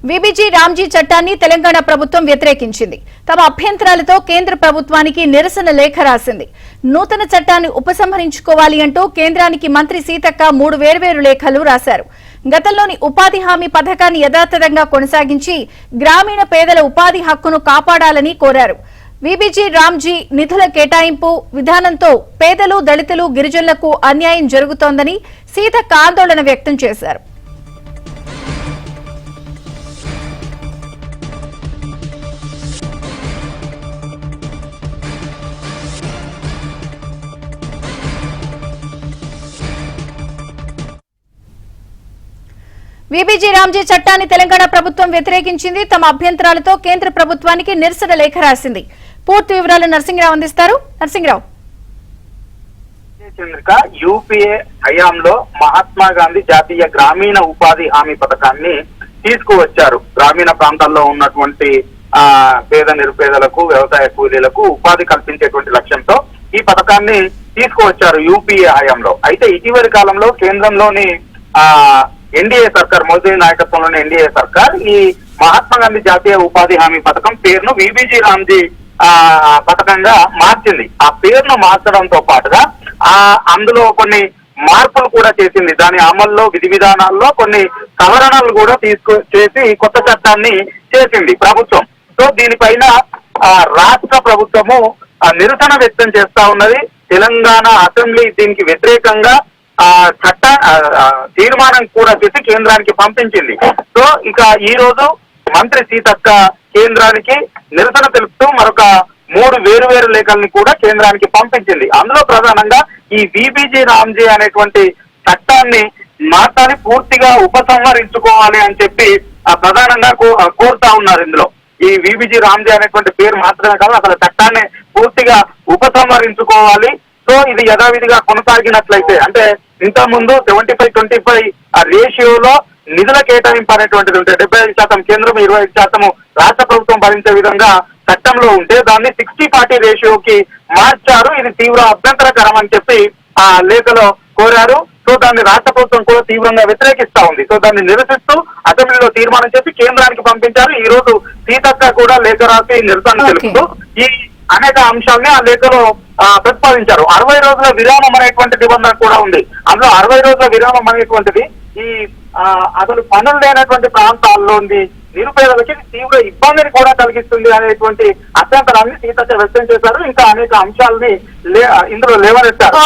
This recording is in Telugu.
వీబీజీ రామ్జీ చట్టాన్ని తెలంగాణ ప్రభుత్వం వ్యతిరేకించింది. తమ అభ్యంతరాలతో కేంద్ర ప్రభుత్వానికి నిరసన లేఖ రాసింది. నూతన చట్టాన్ని ఉపసంహరించుకోవాలి అంటూ కేంద్రానికి మంత్రి సీతక్క 3 వేర్వేరు లేఖలు రాశారు. గతంలోని ఉపాధి హామీ పథకాన్ని యథాతథంగా కొనసాగించి గ్రామీణ పేదల ఉపాధి హక్కును కాపాడాలని కోరారు. వీబీజీ రామ్జీ నిధుల కేటాయింపు విధానంతో పేదలు, దళితులు, గిరిజనులకు అన్యాయం జరుగుతోందని సీతక్క ఆందోళన వ్యక్తం చేశారు. వీబీజీ రామ్జీ చట్టాన్ని తెలంగాణ ప్రభుత్వం వ్యతిరేకించింది. తమ అభ్యంతరాలతో కేంద్ర ప్రభుత్వానికి నిరసన లేఖ రాసింది. పూర్తి వివరాలు నరసింహరావు అందిస్తారు. నరసింహరావు, యూపీఏ హయాంలో మహాత్మా గాంధీ జాతీయ గ్రామీణ ఉపాధి హామీ పథకాన్ని తీసుకువచ్చారు. గ్రామీణ ప్రాంతాల్లో ఉన్నటువంటి పేద నిరుపేదలకు, వ్యవసాయ కూలీలకు ఉపాధి కల్పించేటువంటి లక్ష్యంతో ఈ పథకాన్ని తీసుకువచ్చారు యూపీఏ హయాంలో. అయితే ఇటీవలి కాలంలో కేంద్రంలోని ఎన్డీఏ సర్కార్, మోదీ నాయకత్వంలోని ఎన్డీఏ సర్కార్ ఈ మహాత్మా గాంధీ జాతీయ ఉపాధి హామీ పథకం పేరును వీబీజీ రామ్జీ పథకంగా మార్చింది. ఆ పేరును మార్చడంతో పాటుగా అందులో కొన్ని మార్పులు కూడా చేసింది. దాని అమల్లో, విధి విధానాల్లో కొన్ని సవరణలు కూడా చేసి కొత్త చట్టాన్ని చేసింది ప్రభుత్వం. సో దీనిపైన రాష్ట్ర ప్రభుత్వము నిరసన వ్యక్తం చేస్తా ఉన్నది. తెలంగాణ అసెంబ్లీ దీనికి వ్యతిరేకంగా చట్ట తీర్మానం కూడా చేసి కేంద్రానికి పంపించింది. సో ఇక ఈ రోజు మంత్రి సీతక్క కేంద్రానికి నిరసన తెలుపుతూ మరొక 3 వేరువేరు లేఖల్ని కూడా కేంద్రానికి పంపించింది. అందులో ప్రధానంగా ఈ వీబీజీ రామ్జీ అనేటువంటి చట్టాన్ని మార్చాలి, పూర్తిగా ఉపసంహరించుకోవాలి అని చెప్పి ప్రధానంగా కోరుతా ఉన్నారు. ఇందులో ఈ వీబీజీ రామ్జీ అనేటువంటి పేరు మాత్రమే కాదు, అసలు చట్టాన్ని పూర్తిగా ఉపసంహరించుకోవాలి. సో ఇది యథావిధిగా కొనసాగినట్లయితే, అంటే ఇంతకుముందు 75-25 రేషియోలో నిధుల కేటాయింపు అనేటువంటిది ఉంటే 75% కేంద్రం, 25% రాష్ట్ర ప్రభుత్వం భరించే విధంగా చట్టంలో ఉంటే దాన్ని 60-40 రేషియోకి మార్చారు. ఇది తీవ్ర అభ్యంతరకరం అని చెప్పి ఆ లేఖలో కోరారు. సో దాన్ని రాష్ట్ర ప్రభుత్వం కూడా తీవ్రంగా వ్యతిరేకిస్తా ఉంది. సో దాన్ని నిరసిస్తూ అసెంబ్లీలో తీర్మానం చేసి కేంద్రానికి పంపించారు. ఈ రోజు సీతక్క కూడా లేఖ రాసి నిరసన తెలుపుతూ ఈ అనేక అంశాలని ఆ లేఖలో ప్రతిపాదించారు. 60 రోజుల విరామం అనేటువంటి నిబంధన కూడా ఉంది. అందులో 60 రోజుల విరామం అనేటువంటిది ఈ అసలు పనులు లేనటువంటి ప్రాంతాల్లో నిరుపేదలకి తీవ్ర ఇబ్బందిని కూడా కలిగిస్తుంది అనేటువంటి అభ్యంతరాన్ని సీతక్క వ్యక్తం చేశారు. ఇంకా అనేక అంశాలని ఇందులో లేవనెత్తారు.